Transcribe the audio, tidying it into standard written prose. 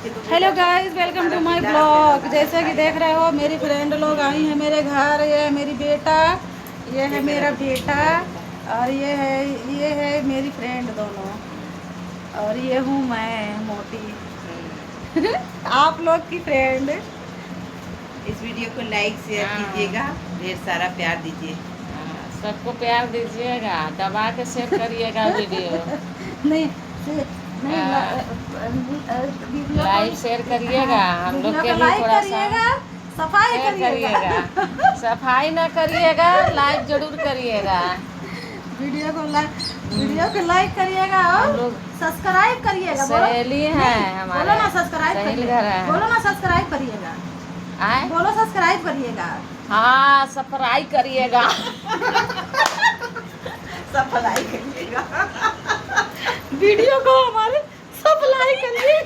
Hello guys, welcome to my blog. जैसे कि देख रहे हो मेरी फ्रेंड लोग आई हैं मेरे घर। ये है मेरी बेटा, ये है मेरा बेटा और ये है मेरी फ्रेंड दोनों। और ये हूँ मैं मोटी आप लोग की फ्रेंड। इस वीडियो को लाइक शेयर कीजिएगा, ढेर सारा प्यार दीजिए। सबको प्यार दीजिएगा, दबा के शेयर करिएगा वीडियो। नहीं नहीं वीडियो लाइक शेयर करिएगा, हम लोग के भी लाइक थोड़ा सा करिएगा, सफाई शेयर करिएगा। करिएगा। सफाई ना करिएगा, लाइक जरूर करिएगा। वीडियो को लाइक करिएगा हम और लोग सब्सक्राइब करिएगा। बोलो सहेली है हमारे, बोलो ना सब्सक्राइब सहेली करिएगा। घर है। बोलो ना सब्सक्राइब करिएगा। आए बोलो सब्सक्राइब करिएगा। हाँ, सफराई करिएगा। सफाई करिएगा। वीडियो को हमारे सप्लाई करिए।